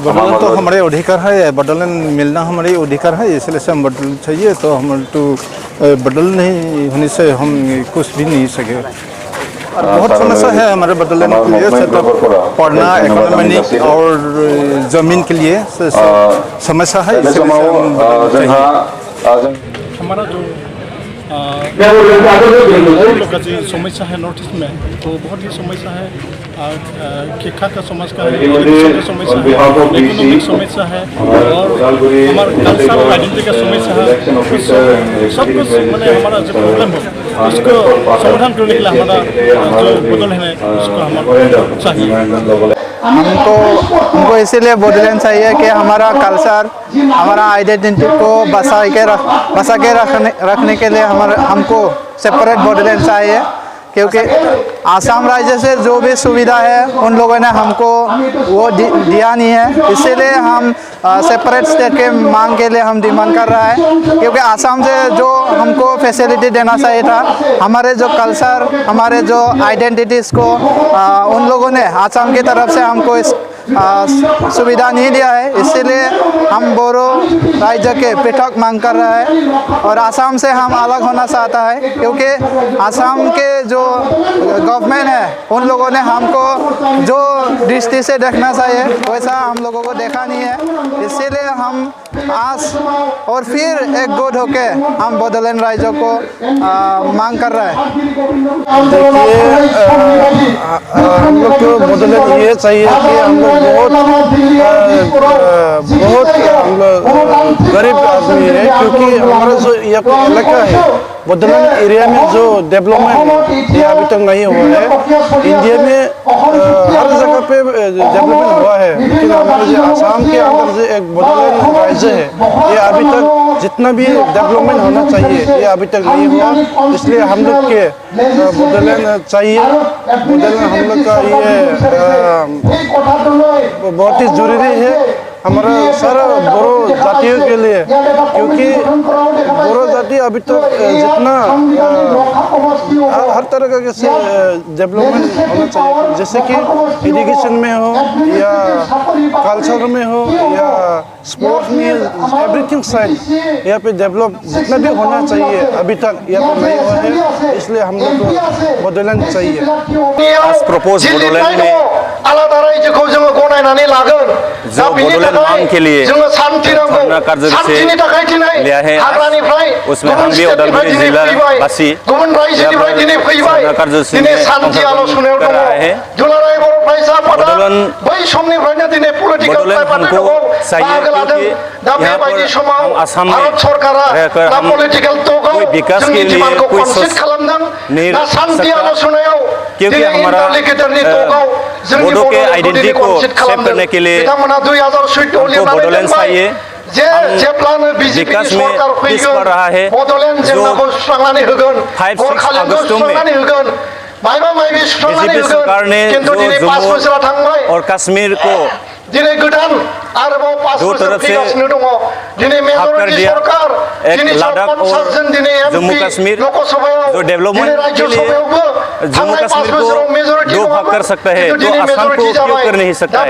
बदलन तो हमारे अधिकार है, बदलन मिलना हमारे अधिकार है, इसलिए से हम बदल चाहिए। तो हम तो बदल नहीं होने से हम कुछ भी नहीं सके। और बहुत समस्या है हमारे बदलन के लिए, पढ़ना, इकोनॉमिक और ज़मीन के लिए समस्या है, इसलिए हमारा जो समस्या है नॉर्थ ईस्ट में, तो बहुत ही समस्या है। शिक्षा का समस्या है, समस्या है, इकोनॉमिक समस्या है और हमारा कल्चरल आइडेंटिटी का समस्या है। सब कुछ मैंने हमारा जो प्रॉब्लम हो उसको समाधान करने के लिए हमारा जो बदल है उसको हमारा चाहिए। हमको इसीलिए बदलाव चाहिए कि हमारा कल्चर, हमारा आइडेंटिटी को बचा के रखने के लिए हमको सेपरेट बदलाव चाहिए। क्योंकि आसाम राज्य से जो भी सुविधा है उन लोगों ने हमको वो दिया नहीं है, इसीलिए हम सेपरेट स्टेट के मांग के लिए हम डिमांड कर रहा है। क्योंकि आसाम से जो हमको फैसिलिटी देना चाहिए था, हमारे जो कल्चर, हमारे जो आइडेंटिटीज़ को उन लोगों ने आसाम की तरफ से हमको इस सुविधा नहीं दिया है, इसीलिए हम बोरो राज्य के पृथक मांग कर रहा है। और आसाम से हम अलग होना चाहता है, क्योंकि आसाम के जो गवर्नमेंट है उन लोगों ने हमको जो दृष्टि से देखना चाहिए वैसा हम लोगों को देखा नहीं है, इसीलिए हम आज और फिर एक गोद होके हम बोडोलैंड राज्य को मांग कर रहा है। देखिए हम लोग को बोडोलैंड ये चाहिए कि हम लोग बहुत हम लोग गरीब आदमी है, क्योंकि हमारा जो यहाँ इलाका है बोडोलैंड एरिया में जो डेवलपमेंट ये अभी तक नहीं हुआ है। इंडिया में हर जगह पे डेवलपमेंट हुआ है, लेकिन हमारे जो आसाम के अंदर जो एक बोडोलैंड राज्य है ये अभी तक जितना भी डेवलपमेंट होना चाहिए ये अभी तक नहीं हुआ। इसलिए हम लोग के बोडोलैंड चाहिए। बोडोलैंड हम लोग का ये बहुत ही जरूरी है हमारा सारा बोरो जातियों के लिए, क्योंकि बोरो जाति अभी तक जितना हर तरह का कैसे डेवलपमेंट होना चाहिए, जैसे कि एजुकेशन में हो या कल्चर में हो या स्पोर्ट्स में, एवरीथिंग साइड यहाँ पे डेवलप जितना भी होना चाहिए अभी तक यहाँ पे नहीं हुआ है, इसलिए हम लोग को बोडोलैंड चाहिए। आज प्रपोज बोडोलैंड में जो बोडोलैंड मांग के लिए धरना कार्यसूची लिया है, उसमें हम भी उदालगुरी जिला वासी धरना कार्यसूची में कर रहा है। बोडोलैंड हमको चाहिए, क्योंकि यहाँ पर हम आसाम में रहकर हम कोई विकास के लिए कोई सोच नहीं सकता, क्योंकि हमारा बोडो के आइडेंटिटी को सेव करने के लिए हमको बोडोलैंड चाहिए। विकास में पीस पड़ रहा है, जो 5-6 अगस्त में बीजेपी सरकार ने जो जम्मू और कश्मीर को दो तरफ से भाग कर दिया, एक लद्दाख और जम्मू कश्मीर, जो डेवलपमेंट के लिए जम्मू कश्मीर को दो भाग कर सकता है तो आसाम को क्यों कर नहीं सकता है।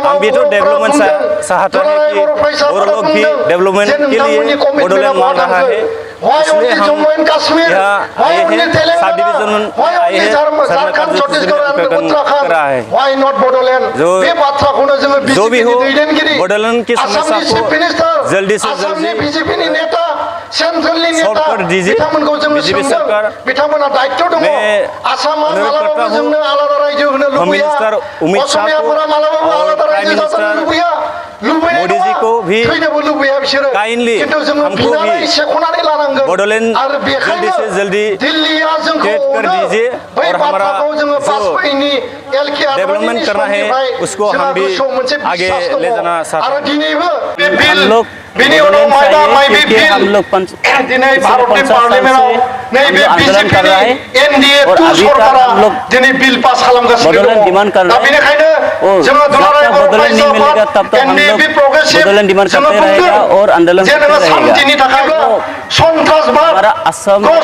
हम भी तो डेवलपमेंट चाहते हैं कि और लोग भी डेवलपमेंट के लिए बोडोलैंड मांग रहा है, इसलिए हम यहाँ आए हैं, सब डिवीजन आए हैं, धरना कार्यसूची कर रहा है। जो भी हो बोडोलैंड की समस्या को जल्दी से जल्दी सॉल्व कर दीजिए बीजेपी सरकार। मैं अनुरोध करता हूँ होम मिनिस्टर अमित शाह को और प्राइम मिनिस्टर मोदी जी को भी काइंडली हमको भी बोडोलैंड जल्दी से जल्दी क्रिएट कर दीजिए, और हमारा जो डेवलपमेंट करना है उसको हम भी आगे ले जाना चाहते हैं। हम लोग हम लोग आंदोलन कर रहा है और अभी तक हम लोग बोडोलैंड डिमांड कर रहे हैं, और जब तक बोडोलैंड नहीं मिलेगा तब तक हम लोग बोडोलैंड डिमांड करते रहेगा और आंदोलन करते रहेगा। हमारा असम में हम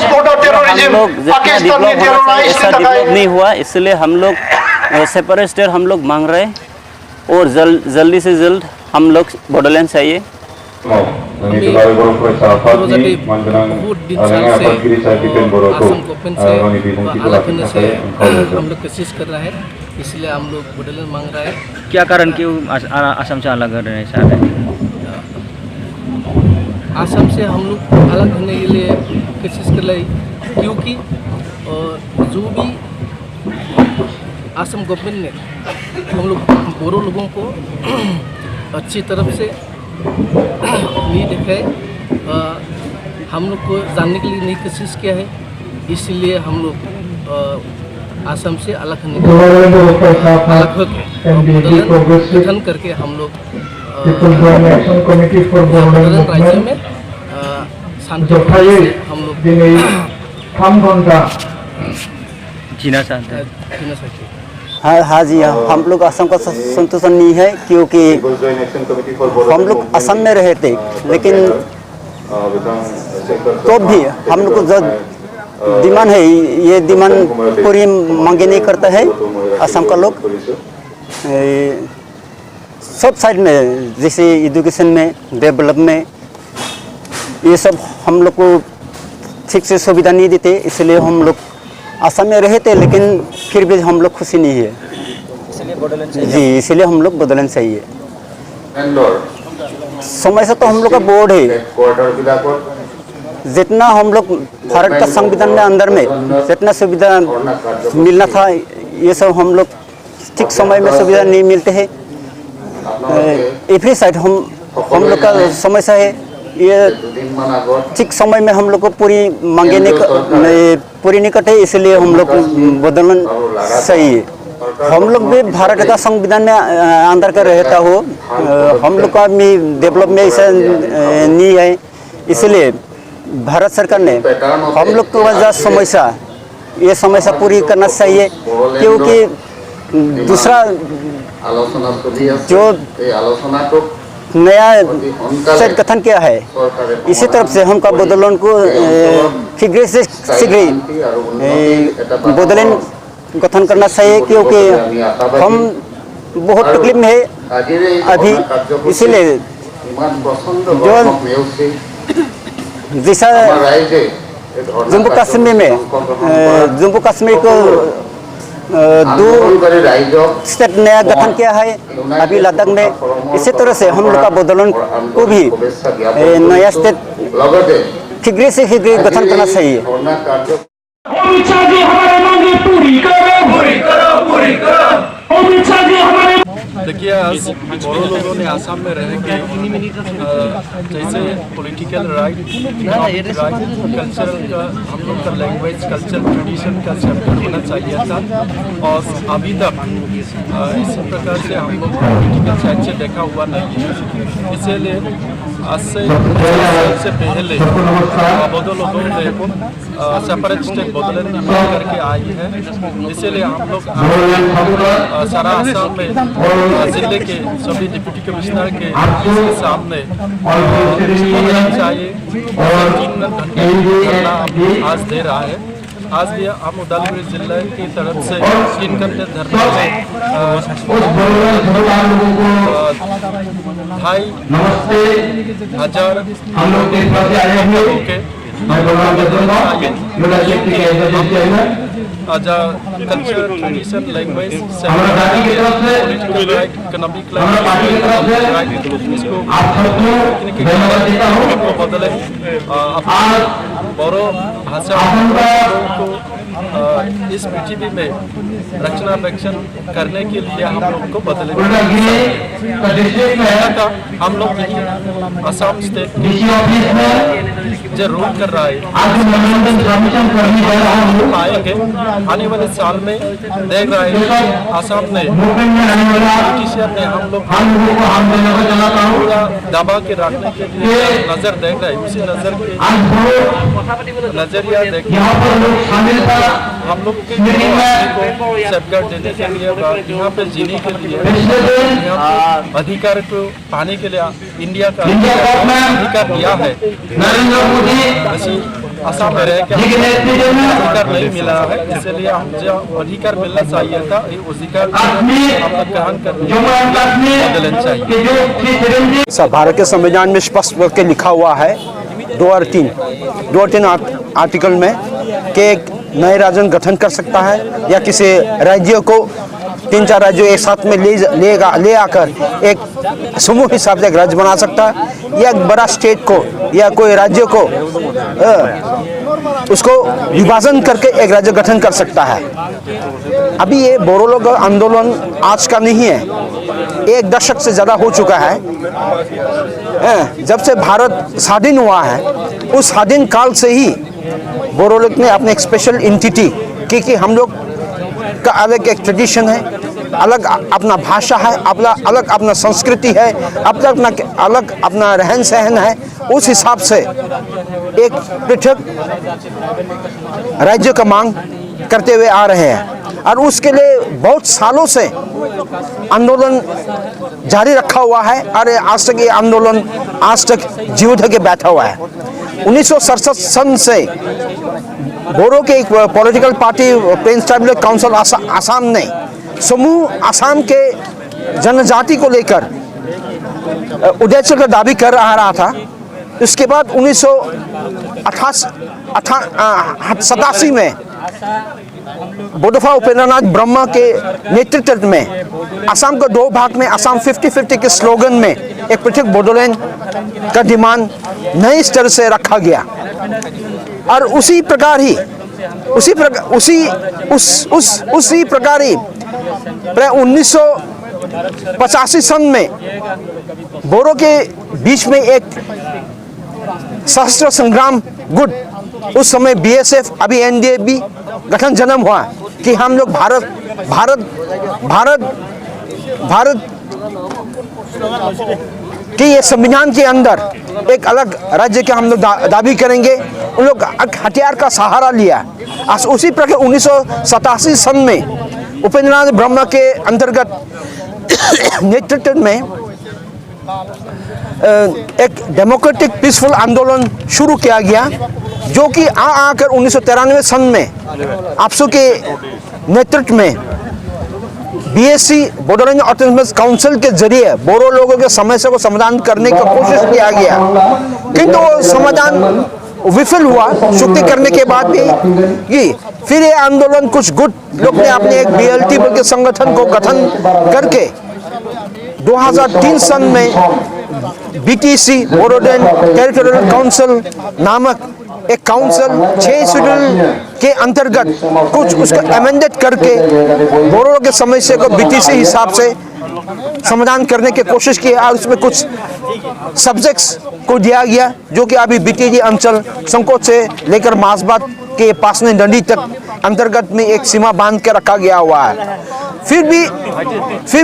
लोग जितना डेवलप होना चाहिए ऐसा डेवलप नहीं हुआ, इसलिए हम लोग सेपरेट स्टेट हम लोग मांग रहे हैं। और जल्दी से जल्द हम लोग बॉर्डरलैंड चाहिए। बहुत दिन से आसाम गवर्नमेंट से अलग होने से हम लोग कोशिश कर रहा है, इसलिए हम लोग बॉर्डरलैंड मांग रहा है। क्या कारण क्यों आसाम से अलग रहना चाहते हैं? आसाम से हम लोग अलग होने के लिए कोशिश कर रहे हैं, क्योंकि जो भी आसाम गवर्नमेंट ने हम लोग बोरो लोगों को अच्छी तरफ से नहीं देखा है, हम लोग को जानने के लिए नहीं कोशिश किया है, इसलिए हम लोग आसाम से अलग होने अलग होकर गठन करके हम लोग राज्य में शांति से हम लोग जीना चाहते हैं। जीना सकते हैं। हाँ जी, हम लोग असम का संतुष्ट नहीं है, क्योंकि हम लोग असम में रहे थे, लेकिन तो भी हम लोग को जो डिमांड है ये डिमांड पूरी मांगे नहीं करता है असम का लोग। सब साइड में, जैसे एजुकेशन में, डेवलप में, ये सब हम लोग को ठीक से सुविधा नहीं देते, इसलिए हम लोग असम में रहे थे, लेकिन फिर भी हम लोग खुशी नहीं है, इसलिए बॉर्डरलैंड चाहिए। जी, इसलिए हम लोग बदलना चाहिए। समय से तो हम लोग का बोर्ड है, जितना हम लोग भारत का संविधान में अंदर में जितना सुविधा मिलना था, ये सब हम लोग ठीक समय में सुविधा नहीं मिलते हैं। एवरी साइड हम लोग का समस्या है, ये ठीक समय में हम लोग को पूरी मांगे पूरी नहीं करते, इसलिए हम लोग बदलना चाहिए। हम लोग भी भारत का संविधान में अंदर का रहता हो, हम लोग का भी डेवलप में ऐसा नहीं है, इसलिए भारत सरकार ने हम लोग को वजह समस्या ये समस्या पूरी करना चाहिए, क्योंकि दूसरा जो नया सेट गठन किया है, इसी तरफ से हमका बदलन को शीघ्र से शीघ्र बदलन गठन करना चाहिए, क्योंकि हम बहुत तकलीफ में है अभी, इसीलिए जो जैसा जम्मू कश्मीर में जम्मू कश्मीर को 2 स्टेट नया गठन किया है अभी लद्दाख में, इसी तरह से हम लोग का बदलन को भी नया स्टेट शीघ्र से शीघ्र गठन करना चाहिए। देखिए, आज बोरो लोगों ने आसाम में रह के जैसे पॉलिटिकल राइट, कल्चरल का, हम लोग का लैंग्वेज, कल्चर, ट्रेडिशन का सेपरेट होना चाहिए था, और अभी तक इसी प्रकार से हम लोग पॉलिटिकल साइड से देखा हुआ नहीं है। इसीलिए आज से पहले बोडो लोगों ने सेपरेट स्टेट बदलन की मांग करके आई है, इसीलिए हम लोग सारा आसाम में जिले के सभी डिप्टी कमिश्नर के सामने चाहिए, 3 घंटे आज दे रहा है। आज भी हम उदालगुरी जिले की तरफ से 3 घंटे धरना में 2,500 culture, tradition, language, political right, economic right, इसको बदले बोरो भाषा को इस पृथ्वी में रक्षणावेक्षण करने के लिए हम लोग को बदले था। हम लोग असम स्टेट जो रूल कर रहा है, आएंगे आने वाले साल में देख रहा है असम ने पॉलिटिशियन ने हम लोग पूरा दबा के रखने के लिए नजर देख रहा है। उसी नजर के नजरिया देख हम लोग के सेफगार्ड देने के लिए, यहाँ पे जीने के लिए, अधिकार को पाने के लिए इंडिया का अधिकार दिया है। ऐसी असम में रह के अधिकार नहीं मिला है, इसलिए हम जो अधिकार मिलना चाहिए था ये अधिकार हम लोग ग्रहण करने बदलना चाहिए। सब भारत के संविधान में स्पष्ट करके लिखा हुआ है 2 और 3 आर्टिकल में कि एक नए राज्य गठन कर सकता है या किसी राज्य को 3-4 राज्यों एक साथ में ले आकर एक समूह हिसाब से एक राज्य बना सकता है या एक बड़ा स्टेट को या कोई राज्य को उसको विभाजन करके एक राज्य गठन कर सकता है। अभी ये बोरो लोग आंदोलन आज का नहीं है, 1 दशक से ज़्यादा हो चुका है। जब से भारत स्वाधीन हुआ है उस स्वाधीन काल से ही बोरो लोग ने अपने एक स्पेशल एंटिटी क्योंकि हम लोग का अलग एक ट्रेडिशन है, अलग अपना भाषा है, अलग अपना संस्कृति है, अलग अपना रहन सहन है। उस हिसाब से एक पृथक राज्य का मांग करते हुए आ रहे हैं और उसके लिए बहुत सालों से आंदोलन जारी रखा हुआ है और आज तक ये आंदोलन आज तक जीवित होकर बैठा हुआ है। 1967 सन से बोरो के एक political party Prince tribal council Assam ने समूह आसाम के जनजाति को लेकर उद्देश्य का दावी कर रहा था। इसके बाद 1987 में बोडोफा उपेंद्रनाथ ब्रह्मा के नेतृत्व में असम को 2 भाग में असम 50-50 के स्लोगन में एक पृथक बोडोलैंड का डिमांड नए स्तर से रखा गया और उसी प्रकार ही प्राय 1985 सन में बोरो के बीच में एक सशस्त्र संग्राम गुट, उस समय BSF अभी NDAB गठन जन्म हुआ कि हम लोग भारत कि ये संविधान के अंदर एक अलग राज्य के हम लोग दावी करेंगे। उन लोग हथियार का सहारा लिया। उसी प्रकार 1987 सन में उपेंद्रनाथ ब्रह्मा के अंतर्गत नेतृत्व में एक डेमोक्रेटिक पीसफुल आंदोलन शुरू किया गया जो कि आकर 1993 सन में आपसू के नेतृत्व में BSC बोडोलैंड ऑटोनोमस काउंसिल के जरिए बोरो लोगों के समस्या को समाधान करने की कोशिश किया गया, किंतु वो समाधान विफल हुआ। चुक्ति करने के बाद भी फिर ये आंदोलन कुछ गुट लोग ने अपने एक BLT बोल के संगठन को गठन करके 2003 सन में BTC बोडोलैंड टेरिटोरियल काउंसिल नामक एक काउंसिल 6 शेड्यूल के अंतर्गत कुछ उसको अमेंडेड करके बोरो के समस्या को BTC हिसाब से समाधान करने की कोशिश की और उसमें कुछ सब्जेक्ट्स को दिया गया जो कि अभी BTG अंचल संकोच से लेकर मासबाद के पासने डंडी तक अंतर्गत में एक सीमा बांध के रखा गया हुआ है। फिर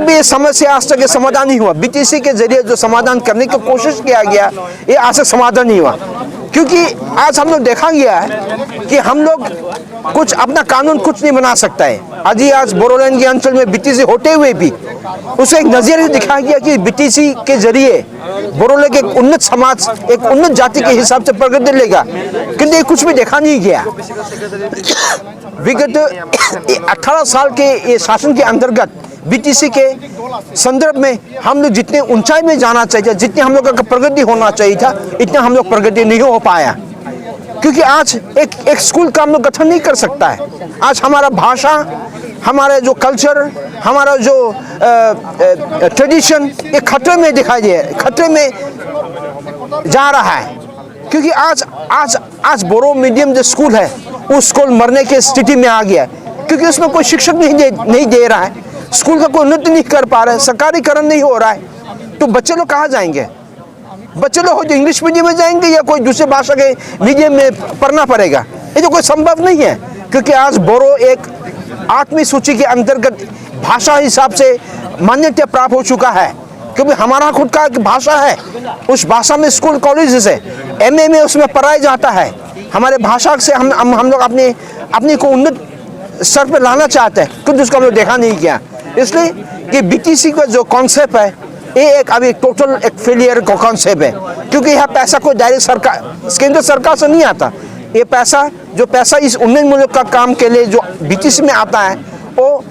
भी ये समस्या आज तक समाधान नहीं हुआ। BTC के जरिए जो समाधान करने की कोशिश किया गया ये आज तक समाधान नहीं हुआ, क्योंकि आज हम लोग देखा गया है कि हम लोग कुछ अपना कानून कुछ नहीं बना सकता है। आज बोडोलैंड के अंचल में BTC होते हुए भी उसे एक नजरिया दिखाया गया कि BTC के जरिए बोडोलैंड एक उन्नत समाज, एक उन्नत जाति के हिसाब से प्रगति लेगा, किंतु ये कुछ भी देखा नहीं गया। विगत 18 साल के ये शासन के अंतर्गत BTC के संदर्भ में हम लोग जितने ऊंचाई में जाना चाहिए, जितने हम लोग का प्रगति होना चाहिए था, इतना हम लोग प्रगति नहीं हो पाया, क्योंकि आज एक स्कूल का हम लोग गठन नहीं कर सकता है। आज हमारा भाषा, हमारा जो कल्चर, हमारा जो ट्रेडिशन एक खतरे में दिखाई दे, खतरे में जा रहा है, क्योंकि आज बोरो मीडियम जो स्कूल है वो स्कूल मरने की स्थिति में आ गया है, क्योंकि उसमें कोई शिक्षक नहीं दे रहा है, स्कूल का कोई उन्नति नहीं कर पा रहा है, सरकारीकरण नहीं हो रहा है, तो बच्चे लोग कहाँ जाएंगे? बच्चे लोग हो इंग्लिश मीडियम में जाएंगे या कोई दूसरे भाषा के मीडियम में पढ़ना पड़ेगा। ये तो कोई संभव नहीं है, क्योंकि आज बोरो एक 8वीं सूची के अंतर्गत भाषा हिसाब से मान्यता प्राप्त हो चुका है, क्योंकि हमारा खुद का एक भाषा है, उस भाषा में स्कूल कॉलेज है, MA में उसमें पढ़ाया जाता है। हमारे भाषा से हम लोग अपने को उन्नत स्तर पर लाना चाहते हैं, क्योंकि उसको हम लोग देखा नहीं किया। इसलिए कि BTC का जो कॉन्सेप्ट है ये अभी टोटल एक फेलियर का कॉन्सेप्ट है, क्योंकि यह पैसा कोई डायरेक्ट सरकार, केंद्र सरकार से नहीं आता, ये पैसा जो पैसा इस उन्नयनमूलक का काम के लिए जो BTC में आता है वो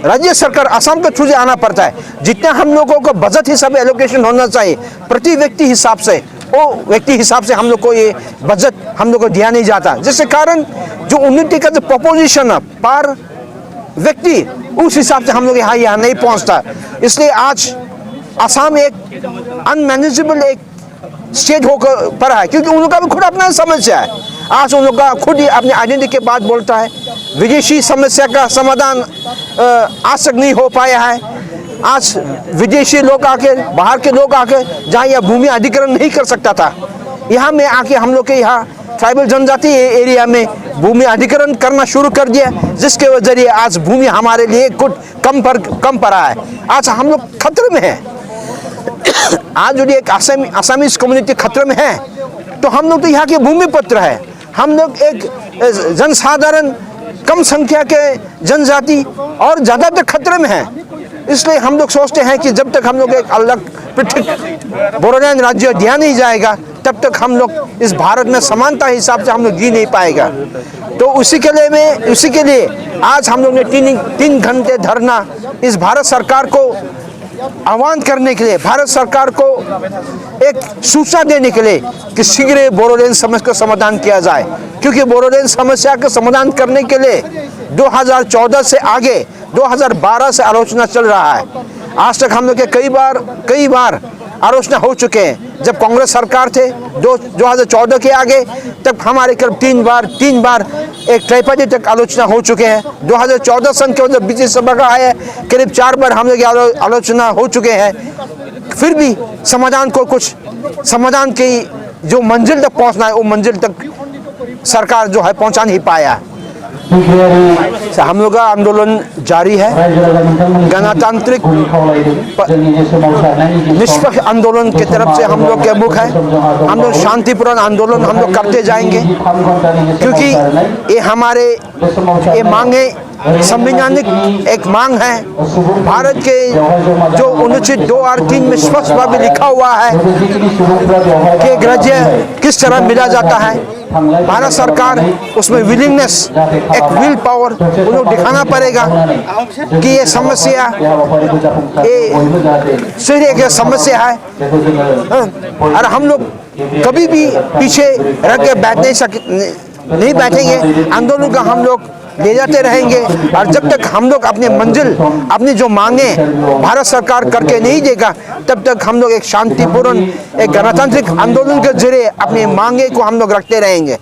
राज्य सरकार असम के थ्रू से आना पड़ता है। जितना हम लोगों को बजट हिसाब से एलोकेशन होना चाहिए प्रति व्यक्ति हिसाब से, वो व्यक्ति हिसाब से हम लोग को ये बजट हम लोग को दिया नहीं जाता, जिसके कारण जो उन्नति का जो प्रपोजिशन है पर व्यक्ति उस हिसाब से हम लोग यहाँ नहीं पहुँचता। इसलिए आज असम एक अनमैनेजेबल एक स्टेट होकर पड़ा है, क्योंकि उन लोग का भी खुद अपना समस्या है। आज उन लोग का खुद ही अपने आइडेंटिटी के बाद बोलता है विदेशी समस्या का समाधान आज तक नहीं हो पाया है। आज विदेशी लोग आके, बाहर के लोग आके जहाँ यह भूमि अधिग्रहण नहीं कर सकता था, यहाँ में आके हम लोग के यहाँ ट्राइबल जनजाति एरिया में भूमि अधिग्रहण करना शुरू कर दिया, जिसके जरिए आज भूमि हमारे लिए कुछ कम पड़ा है। आज हम लोग खतरे में हैं। आज यदि एक आसामीज कम्युनिटी खतरे में है तो हम लोग तो यहाँ के भूमि पुत्र है। हम लोग एक जनसाधारण कम संख्या के जनजाति और ज़्यादातर खतरे में हैं। इसलिए हम लोग सोचते हैं कि जब तक हम लोग एक अलग पृथक बोडोलैंड राज्य दिया नहीं जाएगा तब तक हम लोग इस भारत में समानता हिसाब से हम लोग जी नहीं पाएगा। तो उसी के लिए आज हम लोग ने 3 घंटे धरना इस भारत सरकार को आह्वान करने के लिए, भारत सरकार को एक सूचना देने के लिए कि शीघ्र बोडोलैंड समस्या का समाधान किया जाए, क्योंकि बोडोलैंड समस्या का समाधान करने के लिए 2014 से आगे 2012 से आलोचना चल रहा है। आज तक हम लोग के कई बार आलोचना हो चुके हैं। जब कांग्रेस सरकार थे 2014 के आगे तब हमारे करीब 3 बार एक ट्राइपार्टी तक आलोचना हो चुके हैं। 2014 सन के जब BTC सभा का आया करीब 4 बार हम लोग आलोचना हो चुके हैं, फिर भी समाधान की जो मंजिल तक पहुंचना है वो मंजिल तक सरकार जो है पहुंचा नहीं पाया। हम लोग का आंदोलन जारी है। गणतांत्रिक निष्पक्ष आंदोलन की तरफ से हम लोग के मुख है। हम लोग शांतिपूर्ण आंदोलन हम लोग करते जाएंगे, क्योंकि ये मांगे संवैधानिक एक मांग है। भारत के जो अनुच्छेद 2 और 3 में स्पष्ट भाव में लिखा हुआ है कि एक राज्य किस तरह मिला जाता है। भारत सरकार उसमें विलिंगनेस, एक विल पावर उनको दिखाना पड़ेगा कि ये समस्या सिर्फ एक समस्या है और हम लोग कभी भी पीछे रह के नहीं बैठेंगे। आंदोलन का हम लोग ले जाते रहेंगे और जब तक हम लोग अपनी मंजिल, अपनी जो मांगे भारत सरकार करके नहीं देगा तब तक हम लोग एक शांतिपूर्ण एक गणतांत्रिक आंदोलन के जरिए अपनी मांगे को हम लोग रखते रहेंगे।